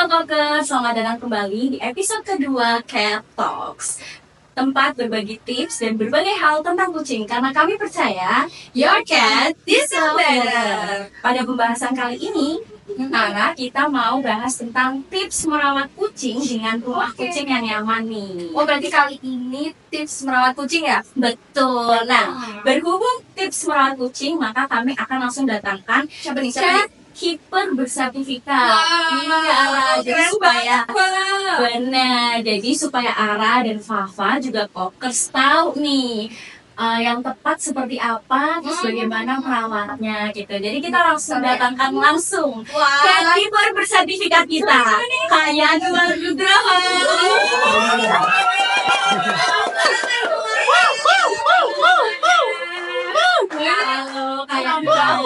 Koker, selamat datang kembali di episode kedua Cat Talks, tempat berbagi tips dan berbagai hal tentang kucing, karena kami percaya your cat deserves better. Pada pembahasan kali ini, kita mau bahas tentang tips merawat kucing dengan rumah kucing yang nyaman nih. Oh, berarti kali ini tips merawat kucing ya? Betul. Nah, berhubung tips merawat kucing, maka kami akan langsung datangkan Siapa nih? cat keeper bersertifikat. Iya, jadi supaya benar. Jadi supaya Ara dan Fafa juga Kokers tahu nih yang tepat seperti apa, terus bagaimana merawatnya gitu. Jadi kita langsung datangkan langsung cat keeper bersertifikat kita, Kak Yanuar Nugraha. Halo, Kak Yanuar.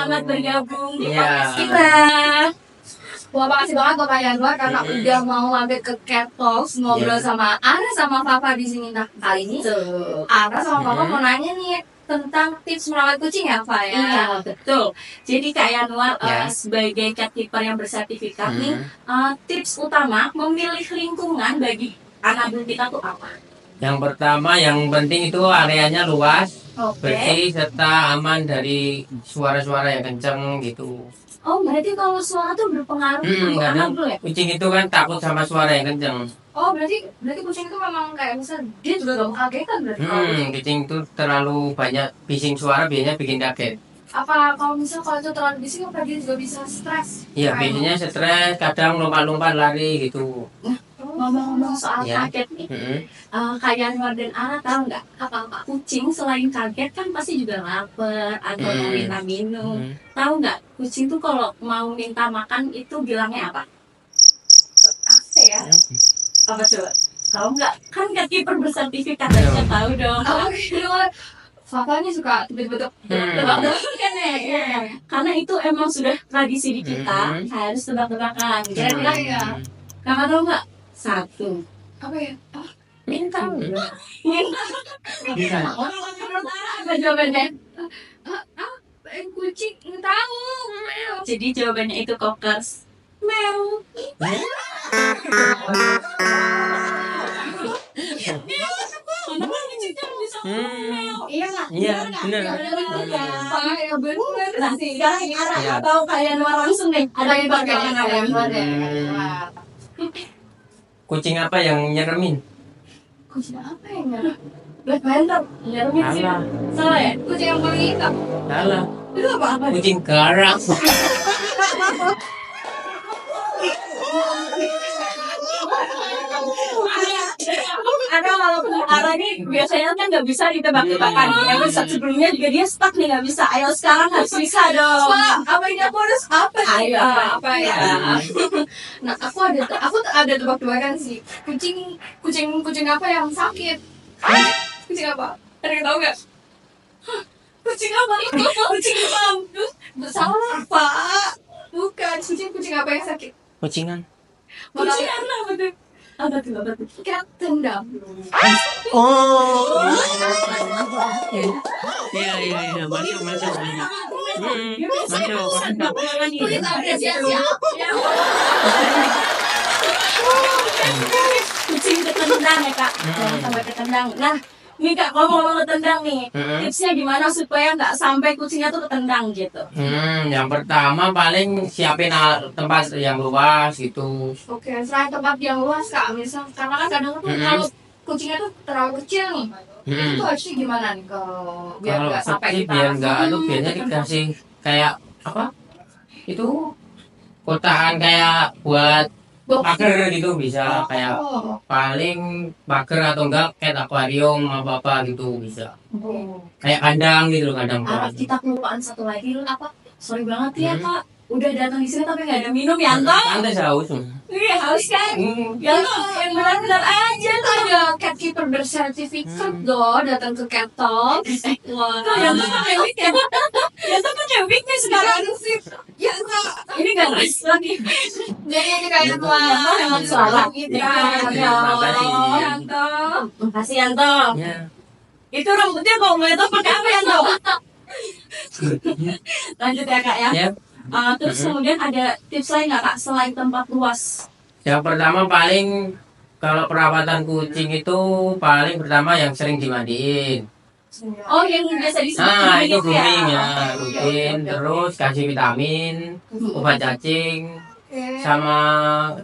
Selamat bergabung di podcast kita. Wah, makasih banget loh Kak Yanuar karena udah mau mampir ke Cat Talks ngobrol sama Ara sama Fafa di sini. Nah, kali ini Ara sama Fafa mau nanya nih tentang tips merawat kucing ya, Pak ya? Iya, betul. Jadi Kak Yanuar sebagai cat keeper yang bersertifikat nih, tips utama memilih lingkungan bagi anak bulu kita tuh apa? Yang pertama, yang penting itu areanya luas, bersih, serta aman dari suara-suara yang kencang gitu. Oh, berarti kalau suara tuh berpengaruh untuk anak bulu ya? Kucing itu kan takut sama suara yang kencang. Oh, berarti kucing itu memang kayak misal dia juga gak mau kagetan berarti? Kucing itu terlalu banyak bising suara biasanya bikin kaget. Apa kalau itu terlalu bising apa dia juga bisa stres? Iya, biasanya stres, kadang lompat-lompat lari gitu. Ngomong-ngomong soal kaget nih, Kak Yanuar dan Ara tahu nggak apa kucing selain kaget kan pasti juga lapar atau mau minta minum. Tahu nggak kucing tuh kalau mau minta makan itu bilangnya apa? Apa ya? Apa coba? Tahu nggak? Kan cat keeper bersertifikat harusnya tahu dong. Fakanya suka tiba-tiba tebak-tebakan kan ya? Karena itu emang sudah tradisi di kita, harus tebak-tebakan. Kira-kira ya? Kakak tahu nggak? Satu. Apa ya? Minta. Apa jawabannya? Kucing nggak tahu. Jadi jawabannya itu Kokers. Meow. Iya nggak? Iya, benar. Ya benar sih. Sekarang Ara tahu Kak Yanuar langsung deh. Ada yang pakai Kak Yanuar deh. Kucing apa yang nyeremin? Kucing apa yang nyerah? Black Panther. Nyeremin sih. Salah. Salah ya? Kucing yang paling hitam. Salah. Itu apa? Kucing garang. Ada kalau Ara nih biasanya kan nggak bisa ditebak-tebakan. Episode sebelumnya juga dia stuck nih nggak bisa. Ayo sekarang harus bisa dong. Apa ini aku harus apa? Ayo apa ya? Nah, aku ada tebak-tebakan sih. Kucing apa yang sakit? Kucing apa? Ada yang tahu nggak? Kucing apa? Kucing demam. Salah Pak. Bukan kucing apa yang sakit? Kucingan. Kucing apa tuh? Apa tuh? Cat tendang. Oh. Iya. Masuk. Masuk. Kucing ketendang ya Kak, jangan sampai ketendang. Nah, nih Kak, ngomong-ngomong ketendang nih, tipsnya gimana supaya nggak sampai kucingnya tuh ketendang gitu? Yang pertama paling siapin tempat yang luas gitu. Oke, selain tempat yang luas Kak, misal karena kan kadang tuh kalau kucingnya tuh terlalu kecil nih, itu harusnya gimana nih kalau biar Kalau nggak sampai kecil kita biar nggak biasanya dikasih kayak apa? Itu kotaan kayak buat pagar gitu bisa kayak paling pagar atau enggak kayak akuarium apa gitu bisa. Kayak kandang gitu loh, kandang. Kita kelupaan satu lagi lu apa? Sorry banget ya Kak, udah datang di sini tapi nggak ada minum ya Anto? Santai haus. Iya haus kan? Yanto yang benar-benar aja tuh. ada cat keeper bersertifikat loh datang ke Cat Talks. Wah, Yanto pakai wig ya? Yanto pakai wig nih sekarang sih. Ya enggak. Ini nggak nice lagi. Jadi ini kayak tua. Emang salah gitu. Yanto. Makasih Yanto. Ya. Itu rambutnya kok nggak tahu pakai apa Yanto? Lanjut ya Kak ya. Ya. Terus kemudian ada tips lain nggak Kak selain tempat luas? Yang pertama paling kalau perawatan kucing itu paling pertama yang sering dimandiin. Oh, yang biasa disebut Nah, itu grooming grooming ya? ya, rutin. Terus kasih vitamin, obat cacing, sama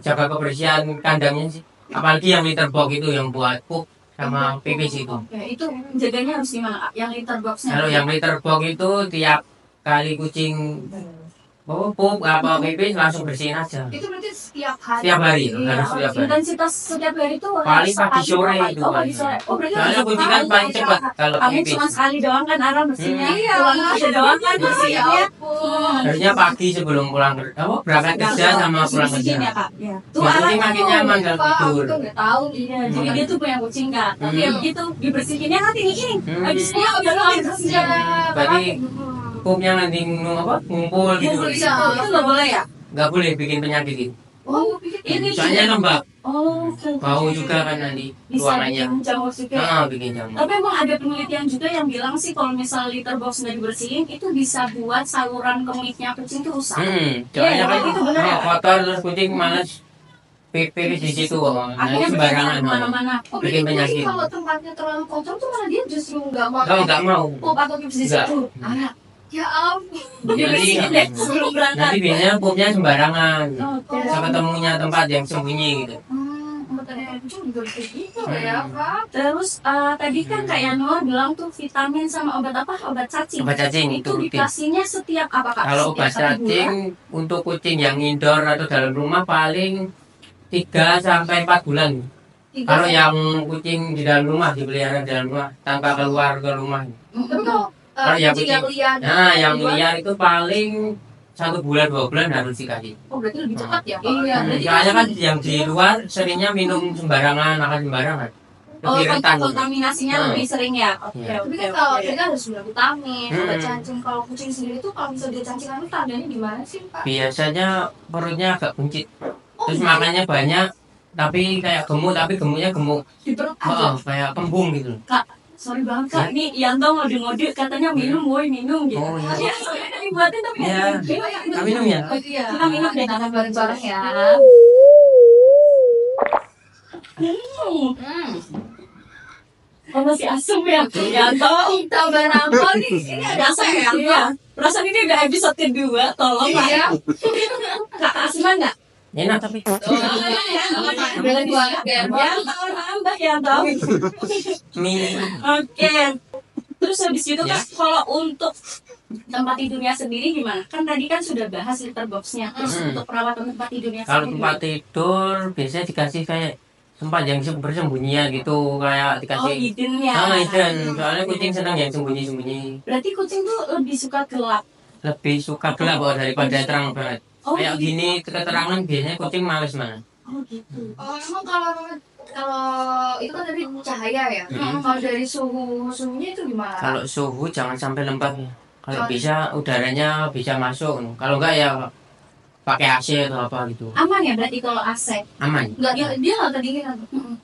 jaga kebersihan kandangnya sih. Apalagi yang litter box itu yang buat pup sama pipis itu. Ya, itu jaganya harus gimana Kak? Yang litter boxnya? Kalau yang litter box itu tiap kali kucing pup apa pipis langsung bersihin aja. Itu berarti setiap hari. Setiap hari, Iya, harus setiap hari. intensitas setiap hari itu Paling pagi sore itu. Oh, pagi sore. Oh, berarti Soalnya harus kucing kan sekali. paling cepat kalau Kamu pipis. cuma sekali doang kan Ara bersihnya? Iya. Pulang kerja doang kan Ya bersihnya? ampun. Harusnya pagi sebelum pulang berangkat kerja sama pulang kerja. ya Kak? Ya. Tuh Biar Ara kucing makin nyaman kalau Pak, aku tidur. tuh nggak tahu nih. Iya, jadi dia tuh punya kucing Kak. Tapi ya begitu dibersihinnya nanti nih. Habis Iya, udah langsung Iya. Berarti pupnya nanti ngumpul gitu. Ngumpul, Itu iya. nggak boleh ya? Nggak boleh bikin penyakit itu. Oh, bikin Ini Soalnya lembab, Oh, bau juga kan nanti bisa ruangannya. bikin jamur juga. Bikin jamur. Tapi emang ada penelitian juga yang bilang sih kalau misal litter box nggak dibersihin itu bisa buat saluran kemihnya kucing tuh rusak. Soalnya Iya, kan itu benar ya? kotor terus kucing malas pipis di situ. Akhirnya Nah, sembarangan. kemana-mana. Oh, Bikin berarti penyakit. kalau tempatnya terlalu kotor tuh malah dia justru nggak mau Kalau nggak mau, pup atau pipis di Nggak. situ. Anak, ya ampun. Dibersihin deh sebelum berangkat. nanti biasanya pupnya sembarangan. Oke. Saya ketemunya tempat yang sembunyi gitu. Tempatnya kucing juga kayak gitu ya, Pak. Terus tadi kan Kak Yanur bilang tuh vitamin sama obat apa? Obat cacing. Obat cacing itu Itu rutin. dikasihnya setiap apa Kak? Kalau obat Setiap 1 bulan? cacing untuk kucing yang indoor atau dalam rumah paling 3 sampai 4 bulan. Kalau yang kucing di dalam rumah dipelihara di dalam rumah tanpa keluar ke rumah. Tapi kalau Kalau yang kucing yang liar, Nah, yang liar itu paling 1 bulan 2 bulan harus dikasih. oh berarti lebih cepat ya, Pak. Iya, berarti Soalnya kan yang di luar seringnya minum sembarangan, makan sembarangan. Oh, Lebih rentan. kontaminasinya Hmm. lebih sering ya. Oke, Iya. Tapi oke, kan kalau oke. kita harus minum vitamin, obat Hmm. cacing. Kalau kucing sendiri tuh kalau misalnya dia cancingan itu tandanya gimana sih, Pak? Biasanya perutnya agak buncit. Oh, Terus gitu. makannya banyak tapi kayak gemuk tapi gemuknya gemuk. Di perut aja. Kayak kembung gitu. Kak, sorry banget Kak, ini Yanto ngode-ngode katanya minum, woi minum gitu. Oh, iya. Ya, soalnya dibuatin tapi nggak Iya. minum. Kak minum ya? Oh, iya. Kita minum deh. Makan bareng-bareng ya. Oh, masih asem ya, Yanto. Tambah nampol nih. Ini ada apa ya? Iya. Perasaan ini udah episode kedua, tolong Iya. Kak Asman nggak? Enak tapi. Dengan banget ya, Pak. Yanto, nambah Yanto. Mie. Oke. Terus habis itu Ya. Kak, kalau untuk tempat tidurnya sendiri gimana? Kan tadi kan sudah bahas litter boxnya. Terus untuk perawatan tempat tidurnya Kalau sendiri. tempat tidur biasanya dikasih kayak tempat yang bersembunyian gitu kayak Oh, dikasih. hidden ya. Hidden. Soalnya kucing senang yang sembunyi-sembunyi. Berarti kucing tuh lebih suka gelap. Lebih suka gelap daripada terang banget. Oh, Kayak gini keterangan biasanya kucing males mana. Oh, gitu. Oh, emang kalau itu kan dari cahaya ya. Hmm. Kalau dari suhunya itu gimana? Kalau suhu jangan sampai lembab ya. Kalau Oh. bisa udaranya bisa masuk. Kalau enggak ya pakai AC atau apa gitu. Aman ya berarti kalau AC? Aman. Enggak, dia nggak kedinginan.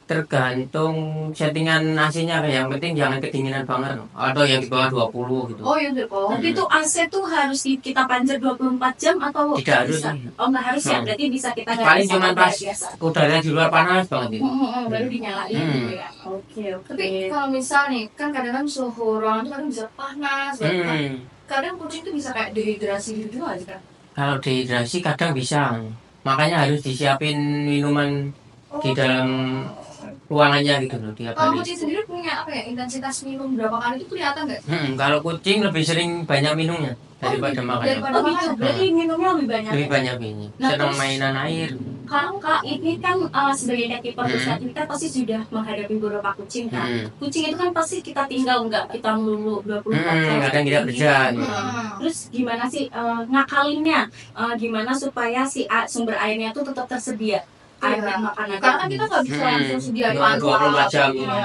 Tergantung settingan AC-nya, yang penting jangan kedinginan banget atau yang di bawah 20 gitu. Oh, yang dari bawah. Tapi itu AC tuh harus kita panjat 24 jam atau Tidak harus bisa? sih. Oh, nggak harus ya. Hmm. Berarti bisa kita Paling ganti cuma sama pas biasa. udaranya di luar panas banget itu. Baru dinyalain Hmm. gitu ya. Oke, oke. Tapi kalau misal nih, kan kadang-kadang suhu ruangan itu kadang bisa panas, banget. Hmm. Kadang kucing tuh bisa kayak dehidrasi gitu aja kan. Kalau dehidrasi kadang bisa. Makanya harus disiapin minuman di dalam ruangannya gitu loh tiap Kalau hari. kucing sendiri punya apa ya, intensitas minum berapa kali itu kelihatan nggak? Kalau kucing lebih sering banyak minumnya daripada makannya. daripada Oh gitu, makan. berarti minumnya lebih banyak. Lebih banyak ini. Nah, Senang terus- mainan air. Kak, ini kan sebagai caregiver kita pasti sudah menghadapi beberapa kucing kan. Kucing itu kan pasti kita tinggal nggak kita melulu 24 jam. Kadang tidak kerja. Terus gimana sih ngakalinnya? Gimana supaya si sumber airnya tuh tetap tersedia? Air dan makanan. Karena kan kita nggak bisa langsung sediain Cuma 24 jam. Iya.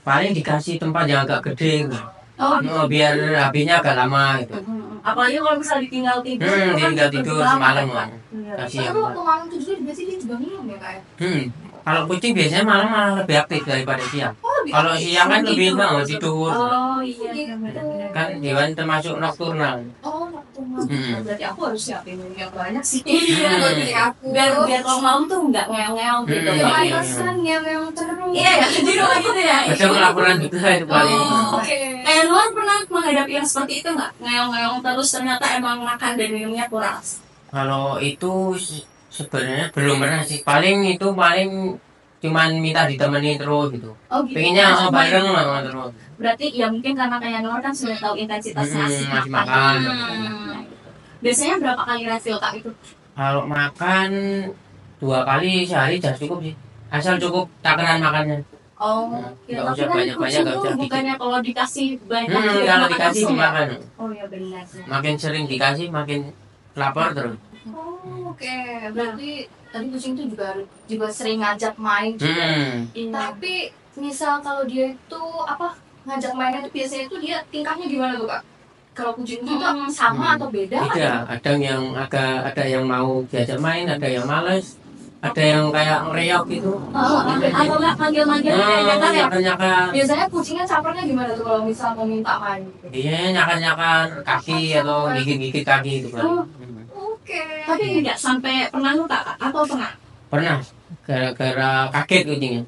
Paling dikasih tempat yang agak gede. Oh, Biar habisnya agak lama gitu. apalagi kalau misalnya ditinggal tidur, itu kan Tinggal tidur lebih lama, semalam kan, Pak? kan. Iya. Kasih Tapi yang waktu malam tuh juga biasanya dia juga minum ya kayak. Kalau kucing biasanya malam malah lebih aktif daripada siang. Oh lebih Kalau aktif. siang kan lebih Tidur. tidur. Oh iya, Gitu. benar-benar. Kan hewan termasuk nokturnal. Oh, nocturnal. Hmm. Berarti aku harus siapin yang banyak sih. Iya. Buat kucing aku. biar biar kalau malam tuh nggak ngeong-ngeong gitu. Hmm. Kalau Pantesan yang terus. iya ya, di rumah gitu ya. Macam laporan juga itu paling. Oh. Oke. Kayak luar pernah menghadapi yang seperti itu nggak? Ngeong-ngeong terus ternyata emang makan dan minumnya kurang. Kalau itu sebenarnya belum pernah sih. Paling cuman minta ditemani terus gitu. Oh gitu. Pengennya Masih bareng main. lah terus. Berarti ya mungkin karena kayak Nur kan sudah tahu intensitasnya asik Masih makan. makan. Nah, gitu. Biasanya berapa kali refill kak itu? Kalau makan 2 kali sehari sudah cukup sih. Asal cukup takaran makannya. Oh, ya, Nggak tapi usah kan banyak-banyak, kucing nggak tuh usah dikit. bukannya kalau dikasih banyak dia Kalau makan dikasih langsung ya? dimakan. Oh ya benar. Makin sering dikasih makin lapar terus. Oh, oke. Berarti tadi kucing itu juga sering ngajak main juga. Iya. Tapi misal kalau dia itu apa ngajak mainnya itu biasanya itu dia tingkahnya gimana tuh kak? Kalau kucing itu sama atau beda? Beda. Ada yang mau diajak main, ada yang males, ada yang kayak ngereok gitu. Atau nggak manggil-manggil nyakar ya? Nyakan-nyakan. Biasanya kucingnya capernya gimana tuh kalau misal mau minta main? Gitu? Iya, nyakan-nyakan kaki atau gigit-gigit kaki itu kan. Oh. Oke. Tapi nggak sampai pernah luka kak? Atau pernah? Pernah gara-gara kaget kucingnya.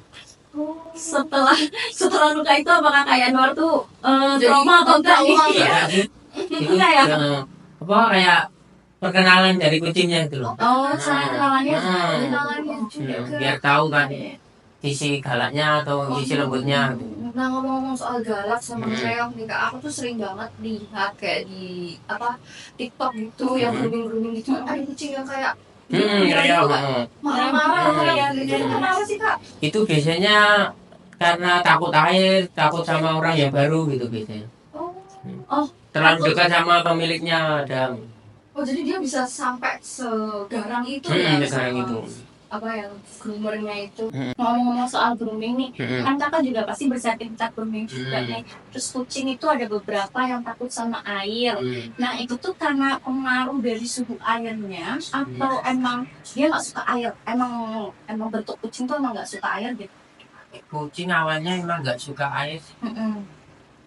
Setelah luka itu apakah kayak Nur tuh trauma atau enggak? trauma, Iya. Iya sih. Itu Enggak ya? kayak perkenalan dari kucingnya itu loh. Oh, saya kenalannya. Kenalannya juga. Biar tahu kan sisi galaknya atau sisi lembutnya. Nah ngomong-ngomong soal galak sama keong nih kak, aku tuh sering banget lihat kayak di apa TikTok gitu yang grooming gitu. Ada kucing yang kayak Ngereok. marah-marah ya. Itu kenapa sih kak? Itu biasanya karena takut air, takut sama orang yang baru gitu biasanya. Oh, Terlalu dekat sama pemiliknya ada. oh jadi dia bisa sampai segarang itu ya? Sekarang sama itu. apa yang groomernya itu? Ngomong-ngomong soal grooming nih, Mm-mm. kan kakak juga pasti bersertifikat grooming juga nih. Terus kucing itu ada beberapa yang takut sama air. Nah itu tuh karena pengaruh dari suhu airnya atau emang dia nggak suka air? Emang bentuk kucing tuh emang nggak suka air gitu? Kucing awalnya emang nggak suka air.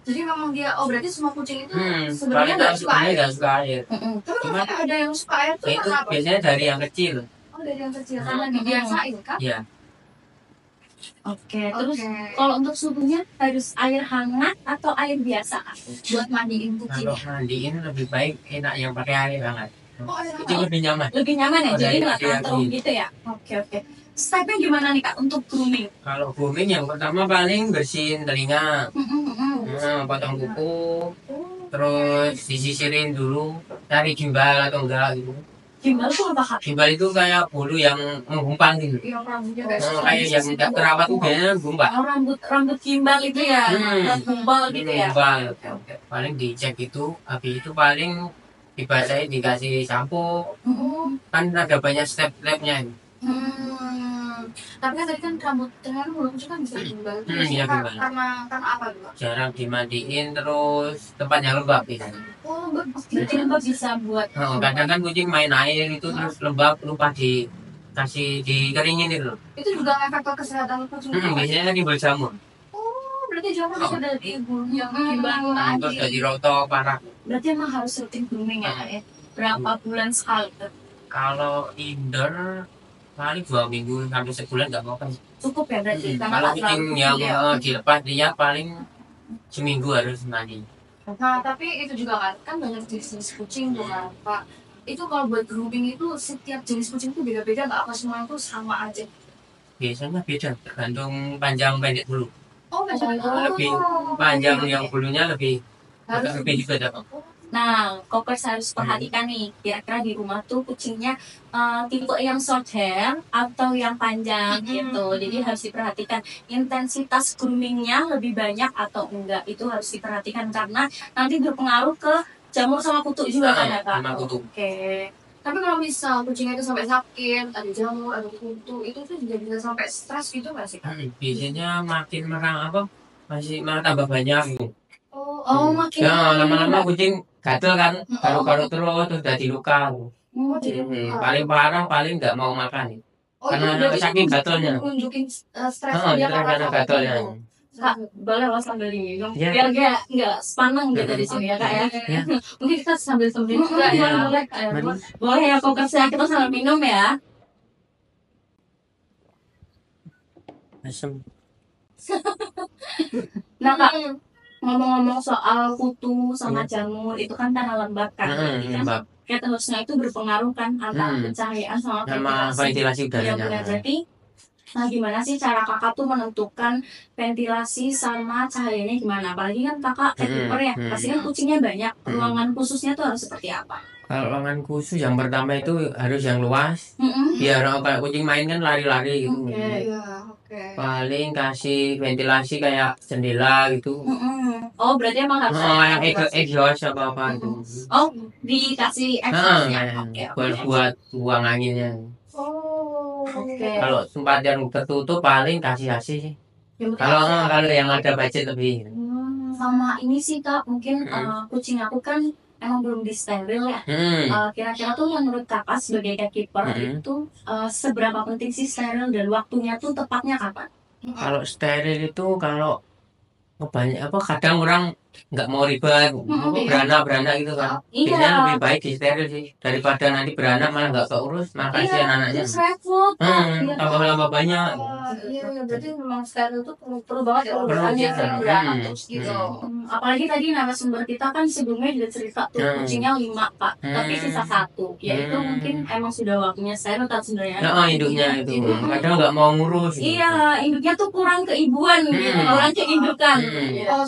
Jadi memang dia, oh berarti semua kucing itu Paling sebenarnya nggak tahu suka sebenarnya air. nggak suka air. Tapi Cuma- kalau ada yang suka air tuh Itu karena apa? biasanya dari yang kecil. Oh dari yang kecil karena dibiasain kan? Iya. Oke, terus Oke. kalau untuk suhunya harus air hangat atau air biasa? Buat mandiin kucing. Kalau mandiin lebih baik enak yang pakai air hangat. Oh air Kucing hangat. lebih nyaman. Lebih nyaman ya, Oh, jadi dari nggak hati-hati. tantrum gitu ya? Oke. Stepnya gimana nih kak untuk grooming? Kalau grooming yang pertama paling bersihin telinga, potong kuku, terus disisirin dulu, cari gimbal atau enggak gitu. Gimbal tuh apa kak? Gimbal itu kayak bulu yang menggumpal gitu. Yang rambutnya kayak Kayak yang tidak terawat tuh biasanya gumpal. Oh, rambut gimbal itu ya, rambut gumbal gitu ya. Gumpal. Paling dicek itu, habis itu paling dibasahin dikasih sampo. Kan ada banyak step-stepnya. Tapi kan tadi kan rambut tengah belum kucing kan bisa gimbal. Itu Iya, biasanya gimbal. karena apa tuh? Jarang dimandiin terus tempatnya lembab biasanya. Oh bagus. Berarti lembab bisa buat Kadang kan kucing main air itu terus lembab lupa dikasih dikeringin itu. Itu juga ngefek ke kesehatan kucing. Biasanya timbul jamur. Oh berarti jangan bisa dari ibu yang gimbal Terus tadi. jadi roto parah. berarti emang harus rutin grooming ya kak ya? Berapa bulan sekali? Kalau indoor paling 2 minggu sampai sebulan nggak apa-apa. Cukup ya berarti? Karena Kalau nggak terlalu kucing yang ya. dilepas dia paling seminggu harus mandi. Nah tapi itu juga kan banyak jenis kucing tuh kan Pak. Itu kalau buat grooming itu setiap jenis kucing itu beda-beda nggak apa semua itu sama aja? Biasanya beda tergantung panjang pendek bulu. Oh beda. Lebih panjang yang bulunya lebih Harus agak lebih juga dapat. Nah, kokers harus perhatikan nih, kira-kira di rumah tuh kucingnya tipe yang short hair atau yang panjang gitu. Jadi harus diperhatikan intensitas groomingnya lebih banyak atau enggak, itu harus diperhatikan karena nanti berpengaruh ke jamur sama kutu juga kan ya kak? Sama kutu. Oke. Tapi kalau misal kucingnya itu sampai sakit, ada jamur, ada kutu, itu tuh juga bisa sampai stres gitu nggak sih kak? Biasanya makin merang malah tambah banyak gitu. Oh, makin Ya lama-lama kucing gatel kan, garuk-garuk terus jadi luka. Jadi Paling parah paling nggak mau makan. oh, Karena itu berarti saking gatelnya. nunjukin stres Oh, dia itu karena sakit gatelnya. itu. Kak, boleh loh sambil diminum Ya. biar nggak sepaneng gitu di sini ya kak ya. Ya. Mungkin kita sambil juga Ya. ya, boleh Kak, ya. Mari. Boleh ya kokesnya kita sambil minum ya. Asem. Nah kak, ngomong-ngomong soal kutu sama jamur itu kan tanah lembab kan, berarti kan Lembab. cathouse-nya itu berpengaruh kan antara pencahayaan sama Sama ventilasi. ventilasi Ya udaranya. benar, berarti nah gimana sih cara kakak tuh menentukan ventilasi sama cahayanya gimana? Apalagi kan kakak keeper ya, pasti kan kucingnya banyak, ruangan khususnya tuh harus seperti apa? Kalau ruangan khusus yang pertama itu harus yang luas. Mm-mm. Biar kayak kucing main kan lari-lari gitu. Oke. Iya, oke. Paling kasih ventilasi kayak jendela gitu. Mm-mm. Oh berarti emang harus Oh, yang ada exhaust apa itu. Oh dikasih exhaustnya. Oke, Buat buang anginnya. Oh, Oke. Kalau tempat yang tertutup paling kasih AC sih. Kalau yang ada budget lebih. Sama ini sih kak, mungkin kucing aku kan emang belum disteril ya. Kira-kira tuh menurut kakak sebagai cat keeper itu seberapa penting sih steril dan waktunya tuh tepatnya kapan? Kalau steril itu kalau banyak kadang orang nggak mau ribet, beranak gitu kan. Biasanya Iya. lebih baik di steril sih daripada nanti beranak malah nggak keurus, malah kasihan anaknya. Terus repot. Tambah banyak. Iya, berarti memang steril itu perlu banget ya. Perlu, Hanya iya. beranak terus gitu. Apalagi tadi narasumber kita kan sebelumnya juga cerita tuh kucingnya 5 kak, tapi sisa 1, yaitu mungkin emang sudah waktunya steril kan sebenarnya. Induknya itu kadang nggak mau ngurus. Iya, induknya tuh kurang keibuan gitu, kurang keindukan. Oh,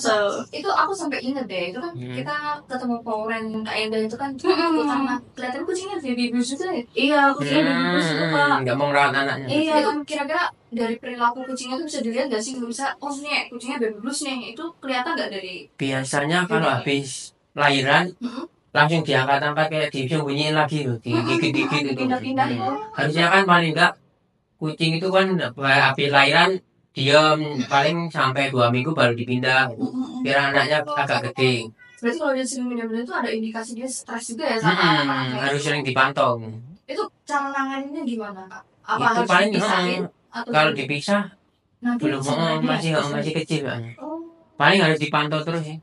itu aku sampai inget deh, itu kan kita ketemu Pauren Kak Enda itu kan karena kelihatan kucingnya baby blues juga ya. Iya, kucingnya baby blues itu kak. Nggak mau ngerawat anaknya. Iya. Itu kira-kira dari perilaku kucingnya tuh bisa dilihat nggak sih? Bisa, oh nih kucingnya baby blues nih, itu kelihatan nggak dari? Biasanya kalau habis lahiran langsung diangkat-angkat kayak disembunyiin lagi loh, digigit-gigit itu. Pindah-pindah itu. Harusnya kan paling enggak kucing itu kan habis lahiran diam paling sampai 2 minggu baru dipindah biar anaknya agak gede. Berarti kalau dia sering pindah-pindah itu ada indikasi dia stres juga ya sama anak-anaknya. Harus sering dipantau. Itu cara nanganinnya gimana kak? Apa Itu harus paling dipisahin? Atau kalau dipisah nanti belum masih kecil kan. Oh, Paling harus dipantau terus sih.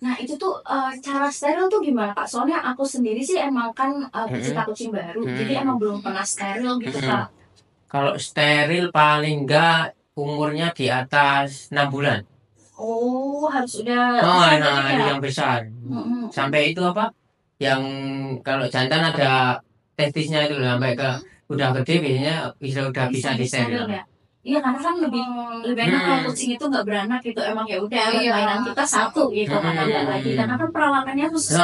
Nah itu tuh cara steril tuh gimana kak? Soalnya aku sendiri sih emang kan pecinta kucing baru, jadi emang belum pernah steril gitu kak. Kalau steril paling enggak umurnya di atas 6 bulan. Oh harus udah Yang besar. Sampai itu yang kalau jantan ada testisnya itu sampai ke udah gede biasanya udah bisa disteril. Ya? Iya karena kan lebih enak kalau kucing itu nggak beranak gitu, emang ya udah mainan kita satu gitu kan ada lagi karena kan perawatannya khusus.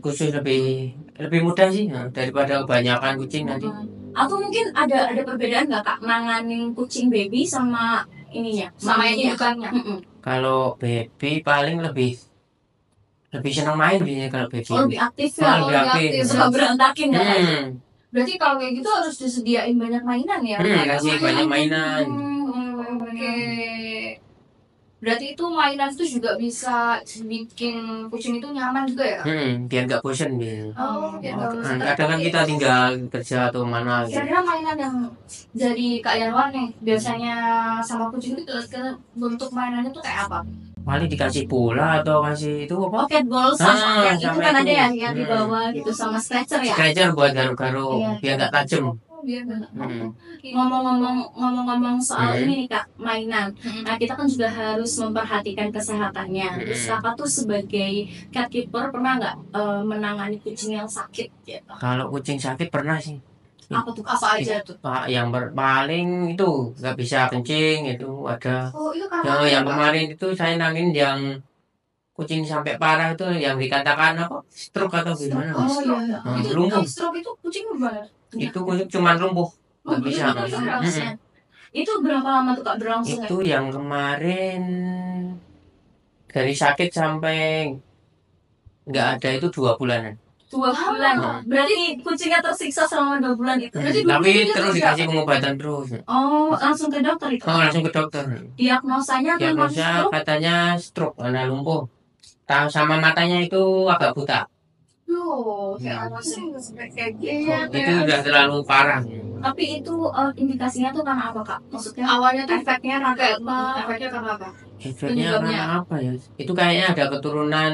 Khusus lebih mudah sih daripada kebanyakan kucing nanti. Atau mungkin ada perbedaan nggak kak nanganin kucing baby sama ininya sama yang indukannya? Kalau baby paling lebih senang main biasanya kalau baby. Lebih aktif ya. Lebih aktif. Suka berantakin ya. Berarti kalau kayak gitu harus disediain banyak mainan ya? Kasih banyak mainan. Oke. Berarti itu mainan itu juga bisa bikin kucing itu nyaman juga ya? Biar nggak bosan biar. Biar nggak bosan. Kadang kan kita tinggal kerja atau mana gitu. Kira-kira mainan yang dari Kak Yanwar nih biasanya sama kucing itu bentuk mainannya tuh kayak apa? Paling dikasih bola atau kasih itu apa? Pocket ball sama yang itu sama kan itu. ada ya yang di bawah gitu sama stretcher ya. Stretcher buat garuk-garuk biar nggak tajam. Biar nggak. Ngomong-ngomong soal ini nih kak mainan. Nah kita kan juga harus memperhatikan kesehatannya. Terus kakak tuh sebagai cat keeper pernah nggak menangani kucing yang sakit gitu? Kalau kucing sakit pernah sih. Apa aja tuh? Yang paling itu nggak bisa kencing itu ada. Oh itu karena Yang kemarin itu saya nangin yang kucing sampai parah itu yang dikatakan stroke atau gimana? Oh iya. Itu lumpuh. stroke itu kucing gimana? Itu kucing cuma lumpuh nggak bisa. Itu berapa lama tuh kak berlangsung? Itu yang kemarin dari sakit sampai nggak ada itu 2 bulanan. 2 bulan. Berarti kucingnya tersiksa selama 2 bulan itu. Tapi terus dikasih pengobatan terus. Oh, langsung ke dokter itu. Langsung ke dokter. Diagnosanya Diagnosa katanya stroke karena lumpuh. Tahu sama matanya itu agak buta. Loh, kayak apa sih kayak gitu? Itu udah terlalu parah. Tapi itu indikasinya tuh karena apa kak? Maksudnya Awalnya tuh efeknya karena apa? efeknya karena apa? Efeknya Penyebabnya. karena apa ya? Itu kayaknya ada keturunan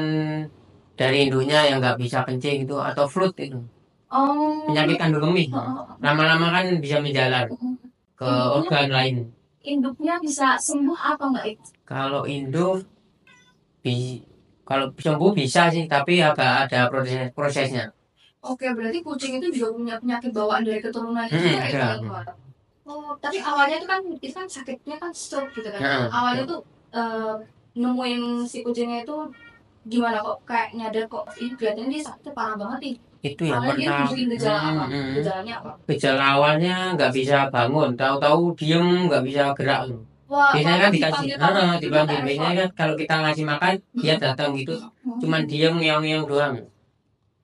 dari induknya yang nggak bisa kencing itu atau flu itu. Oh, Penyakit kandung kemih. Lama-lama kan bisa menjalar ke organ lain. induknya bisa sembuh apa enggak itu? Kalau induk kalau sembuh bisa sih, tapi agak ada prosesnya. Oke, berarti kucing itu juga punya penyakit bawaan dari keturunan itu ya, Ada. Oh, tapi awalnya itu kan sakitnya kan stroke gitu kan. Heeh. Awalnya tuh nemuin si kucingnya itu gimana kok kayak nyadar kok ini kelihatannya dia sakitnya parah banget nih. Itu yang Awalnya dia pertama. tunjukin gejala apa? Gejalanya apa? Gejala awalnya nggak bisa bangun, tahu-tahu diem nggak bisa gerak. Wah, Biasanya kan dikasih, dipanggil-panggil gitu dipanggil. kan, Biasanya kan kalau kita ngasih makan, dia datang gitu, cuman diem ngeong-ngeong doang.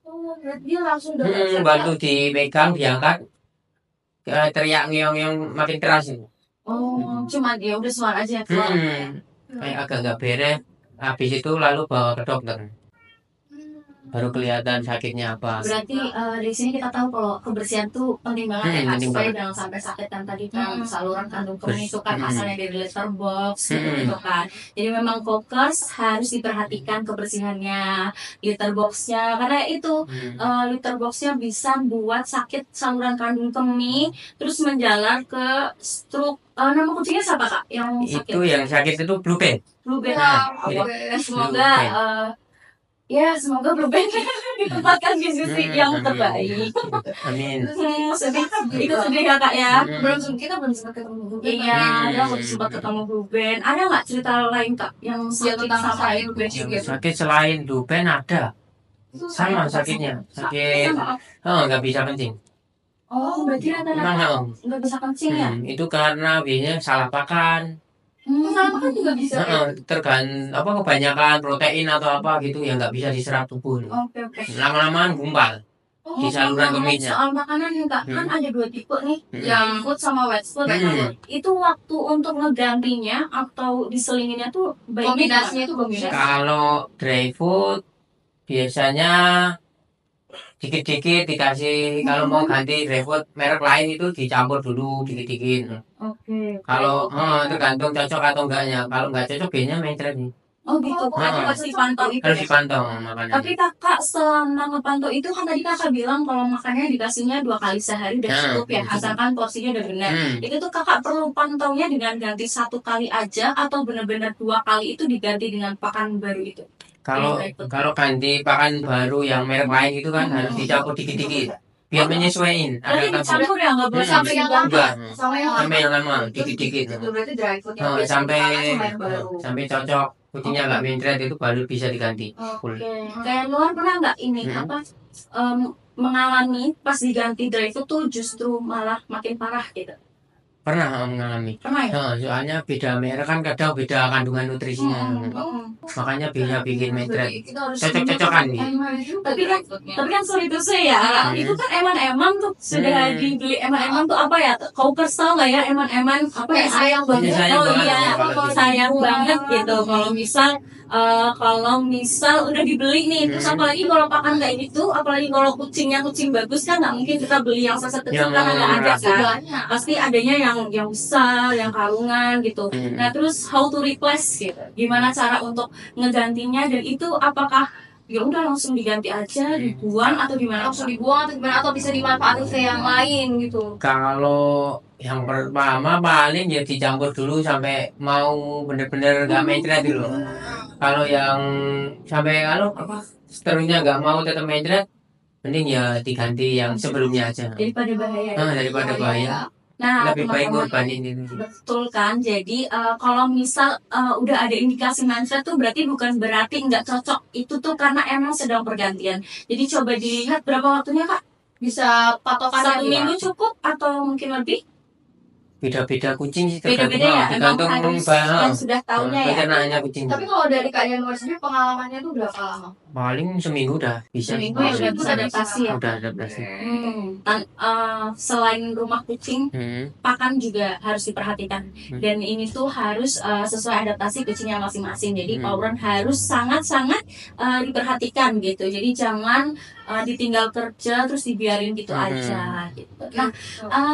Oh, berarti dia langsung udah Bantu dipegang, diangkat, teriak ngeong-ngeong makin keras itu. Oh, cuma dia udah suara aja keluar. Kayak agak nggak beres. Habis itu lalu bawa ke dokter. Baru kelihatan sakitnya apa. Berarti dari sini kita tahu kalau kebersihan tuh penting banget ya kak, Penting supaya banget. jangan sampai sakit kan tadi kan saluran kandung kemih itu kan asalnya dari litter box gitu kan. Jadi memang kokers harus diperhatikan kebersihannya, litter boxnya, karena itu litter boxnya bisa buat sakit saluran kandung kemih, terus menjalar ke stroke. Nama kucingnya siapa kak? Yang sakit? Itu yang sakit itu blue band. Blue Band. Wah, Jadi, oke. Semoga semoga Blue Band ditempatkan di sisi yang terbaik. Amin. Sedih, itu sedih ya kak ya. Kita belum sempat ketemu Blue Band. Iya, ada waktu sempat ketemu Blue Band. Ada nggak cerita lain kak yang sakit tentang sama saya Blue Band Yang juga? sakit selain blue band ada. Sama sakitnya. Sakit. Nggak bisa kencing. Oh, berarti rata-rata Emang nggak bisa kencing ya? itu karena biasanya salah pakan. Salah makan juga bisa. Kebanyakan protein atau apa gitu yang nggak bisa diserap tubuh. Oke. Lama-lama gumpal di saluran kemihnya. Soal makanan nih kak, kan ada dua tipe nih, Yang food sama wet food. Itu waktu untuk ngegantinya atau diselinginnya tuh baiknya kombinasinya itu kombinasi. Kalau dry food biasanya dikit-dikit dikasih. Kalau mau ganti dry food merek lain itu dicampur dulu dikit-dikit. Oke. Kalau tergantung cocok atau enggaknya. Kalau enggak cocok biasanya mencret nih. Oh gitu, harus dipantau itu. Harus ya? dipantau makanya. Tapi kakak selama ngepantau itu kan tadi kakak bilang kalau makannya dikasihnya 2 kali sehari udah cukup ya, asalkan porsinya udah benar. Itu tuh kakak perlu pantaunya dengan ganti 1 kali aja atau benar-benar 2 kali itu diganti dengan pakan baru itu? Kalau ganti pakan baru yang merek lain itu kan harus dicampur dikit-dikit biar menyesuaikan. Berarti dicampur ya, nggak boleh Sampai yang lama. Enggak. Sampai yang Sampai yang lama dikit-dikit. Itu berarti dry food yang biasa Sampai dipakai sama yang baru. sampai cocok kucingnya nggak mencret itu baru bisa diganti. Oke. Kayak luar pernah nggak ini mengalami pas diganti dry food tuh justru malah makin parah gitu? Pernah mengalami. Pernah ya? Soalnya beda merek kan kadang beda kandungan nutrisinya. Makanya bisa bikin mencret. Cocok-cocokan nih. Tapi kan sorry to say ya, itu kan emang tuh sudah dibeli emang tuh apa ya? Kau tau nggak ya emang apa ya? Sayang banget. Sayang banget gitu. Kalau misal udah dibeli nih, terus apalagi kalau pakan kayak gitu, apalagi kalau kucingnya kucing bagus kan nggak mungkin kita beli yang saset kecil karena nggak ada kan. Pasti adanya yang besar, yang karungan gitu. Nah terus how to replace gitu? Gimana cara untuk ngegantinya dan itu apakah ya udah langsung diganti aja, dibuang atau gimana? Langsung dibuang atau bisa dimanfaatin ke yang lain gitu. Kalau yang pertama paling ya dicampur dulu sampai mau bener-bener nggak mencret dulu. Kalau yang sampai seterusnya nggak mau tetap mencret, mending ya diganti yang sebelumnya aja. Daripada bahaya. Daripada bahaya. Nah, lebih baik ngorbanin itu. Betul kan, jadi kalau misal udah ada indikasi mencret tuh berarti bukan berarti nggak cocok, itu tuh karena emang sedang pergantian. Jadi coba dilihat berapa waktunya kak, Bisa patokan 1 minggu cukup atau mungkin lebih? Beda-beda kucing sih, Beda-beda ya, emang tergantung yang sudah tahunya ya. pencernaannya kucing. Tapi kalau dari Kak Januar sendiri pengalamannya tuh berapa lama? Paling seminggu udah bisa. Seminggu ya udah bisa adaptasi ya. Udah adaptasi. Selain rumah kucing, pakan juga harus diperhatikan. Dan ini tuh harus sesuai adaptasi kucingnya masing-masing. Jadi Pauron harus sangat-sangat diperhatikan gitu. Jadi jangan ditinggal kerja terus dibiarin gitu aja gitu. Nah,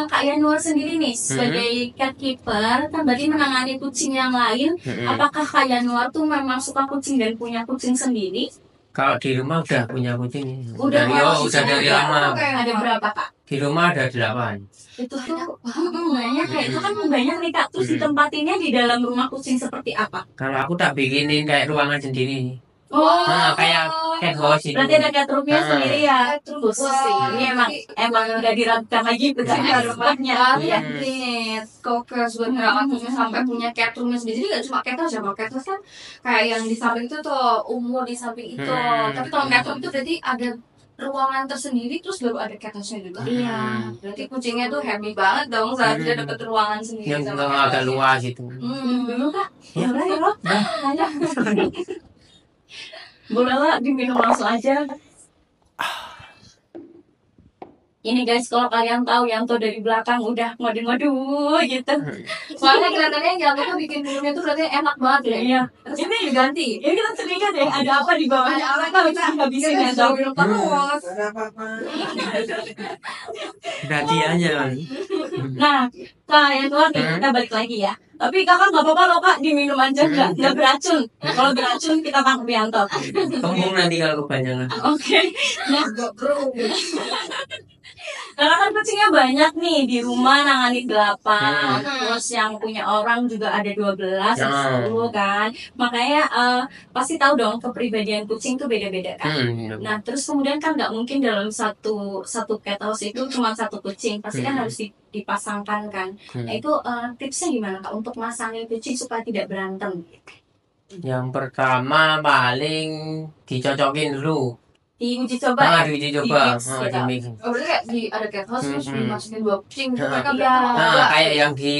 Kak Yanuar sendiri nih sebagai cat keeper kan berarti menangani kucing yang lain. Apakah Kak Yanuar tuh memang suka kucing dan punya kucing sendiri? Kalau di rumah udah punya kucing. Udah udah dari lama. Ada berapa Kak? Di rumah ada 8. Itu tuh banyak kayak itu kan banyak nih Kak. Terus ditempatinnya di dalam rumah kucing seperti apa? Kalau aku tak bikinin kayak ruangan sendiri. Oh, Kayak cat house itu. berarti ada cat roomnya sendiri ya. Khusus sih. Ini emang udah dirancang lagi tuh kan rumahnya. Iya nih, kokers buat ngerawat kucing sampai punya cat roomnya sendiri. Jadi nggak cuma cat house ya, kalau cat house kan kayak yang di samping itu tuh umur di samping itu. Tapi kalau cat room itu berarti ada ruangan tersendiri terus baru ada cat house-nya juga. Iya. Berarti kucingnya tuh happy banget dong saat dia dapet ruangan sendiri Yang sama cat agak house. luas itu. Dulu Kak. Ya udah ya loh. Boleh lah diminum langsung aja. Ini guys, kalau kalian tahu Yanto dari belakang udah ngode-ngode gitu. Soalnya kelihatannya yang tuh bikin minumnya tuh berarti enak banget ya. Iya. Ini diganti. Ini kita curiga deh, ada apa di bawahnya? Ada apa Kita kita habisin kita Yanto. minum terus. Berarti aja kan. Nah, Kak Yanuar nih, kita balik lagi ya. Tapi kakak nggak apa-apa loh Kak, diminum aja nggak beracun. Kalau beracun kita tangkap Yanto. Kembung nanti kalau kebanyakan. Oke. Nah, karena kan kucingnya banyak nih di rumah nangani 8. Terus yang punya orang juga ada 12 atau 10 kan. Makanya pasti tahu dong kepribadian kucing tuh beda-beda kan. Nah, terus kemudian kan nggak mungkin dalam satu cat house itu cuma satu kucing. Pasti kan harus dipasangkan kan. Nah, itu tipsnya gimana Kak untuk masangin kucing supaya tidak berantem? Yang pertama paling dicocokin dulu. Diuji coba ya? Diuji coba. Di mix gitu. Di mix. Oh, berarti kayak ada cat house terus dimasukin 2 kucing gitu mereka Iya. Kayak yang di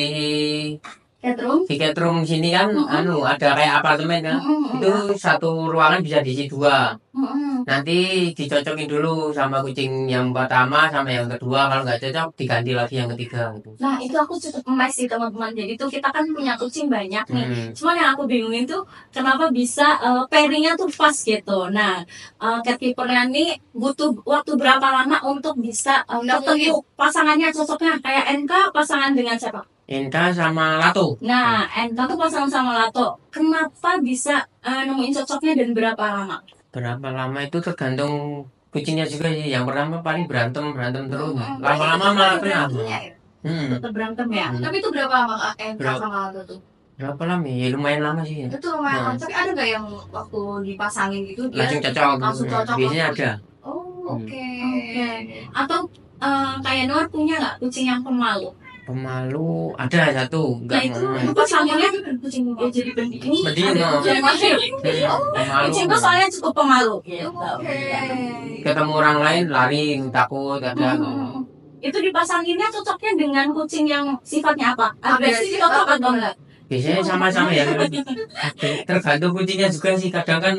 Cat room? cat room sini kan ada kayak apartemen kan. Itu satu ruangan bisa diisi 2. Nanti dicocokin dulu sama kucing yang pertama sama yang kedua. Kalau nggak cocok diganti lagi yang ketiga gitu. Nah, itu aku cukup emes sih teman-teman. Jadi tuh kita kan punya kucing banyak nih. Cuman yang aku bingungin tuh kenapa bisa pairingnya tuh pas gitu. Nah, cat keepernya nih butuh waktu berapa lama untuk bisa ketemu pasangannya cocoknya. Kayak NK pasangan dengan siapa? Inka sama Lato. Nah, NK tuh pasangan sama Lato. Kenapa bisa nemuin cocoknya dan berapa lama? Berapa lama itu tergantung kucingnya juga sih. Yang pertama paling berantem terus. Lama-lama malah kenal. Tetap berantem ya. Tapi itu berapa lama Kak NK sama Aldo tuh? Berapa lama ya? Lumayan lama sih. Itu lumayan. Tapi ada nggak yang waktu dipasangin gitu dia Langsung cocok. Biasanya ada. Oh, oke. Atau kayak Noor punya nggak kucing yang pemalu? Pemalu ada satu. Nah itu pasangannya kucing ya jadi pendidik. Pemalu. Kucing itu soalnya cukup pemalu. Ketemu orang lain lari takut ada. Itu dipasanginnya cocoknya dengan kucing yang sifatnya apa? Agresif atau enggak? Biasanya sama-sama ya. Tergantung kucingnya juga sih. Kadang kan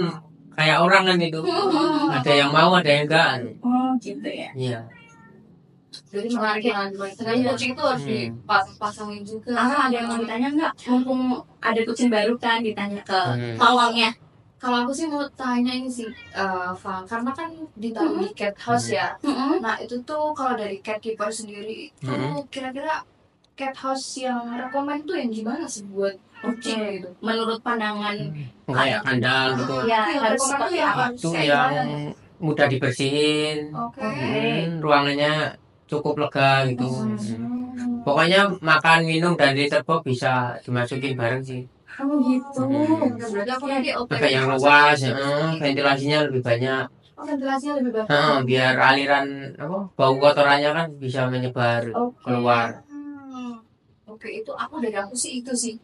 kayak orang kan itu. Ada yang mau, ada yang enggak. Oh gitu ya. Iya. Jadi menarik banget. Ternyata kucing itu harus dipasangin juga. Ada yang mau ditanya nggak? Mumpung ada kucing baru kan ditanya ke pawangnya. Kalau aku sih mau tanya ini sih, Val, karena kan ditaruh di cat house ya. Nah itu tuh kalau dari cat keeper sendiri itu kira-kira cat house yang rekomend tuh yang gimana sih buat kucing gitu? Menurut pandangan kayak kandang gitu. Ya harus seperti apa? Itu yang mudah dibersihin. Ruangannya cukup lega gitu. Pokoknya makan, minum dan litter box bisa dimasukin bareng sih. Oh gitu. Berarti aku nanti Agak yang luas, ventilasinya lebih banyak. Ventilasinya lebih banyak. Biar aliran bau kotorannya kan bisa menyebar keluar. Oke, itu dari aku sih itu sih.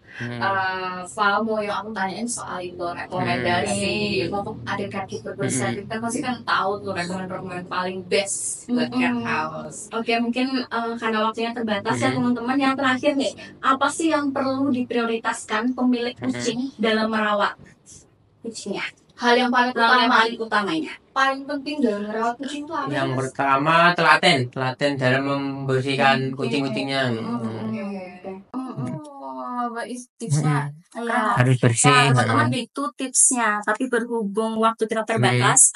Val mau yang aku tanyain soal itu rekomendasi untuk ada cat keeper besar. Kita pasti kan tahu tuh rekomendasi paling best buat cat house. Oke, mungkin karena waktunya terbatas ya teman-teman. Yang terakhir nih, apa sih yang perlu diprioritaskan pemilik kucing dalam merawat kucingnya? Hal yang paling utamanya. Paling penting dalam merawat kucing itu apa? Yang pertama telaten dalam membersihkan kucing-kucingnya. Tipsnya harus bersih. Teman-teman itu tipsnya. Tapi berhubung waktu kita terbatas,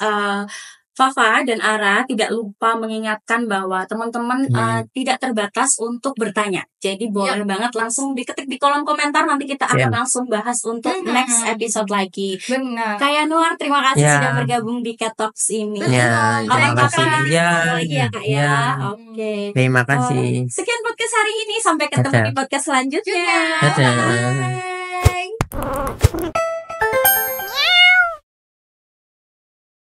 Fafa dan Ara tidak lupa mengingatkan bahwa teman-teman tidak terbatas untuk bertanya. Jadi boleh banget langsung diketik di kolom komentar, nanti kita akan langsung bahas untuk next episode lagi. Benar. Kayak Nuar, terima kasih sudah bergabung di Cat Talks ini. Ya, terima kasih. Ya, Kak ya. Oke. Terima kasih. Sekian podcast hari ini, sampai ketemu di podcast selanjutnya. Dadah.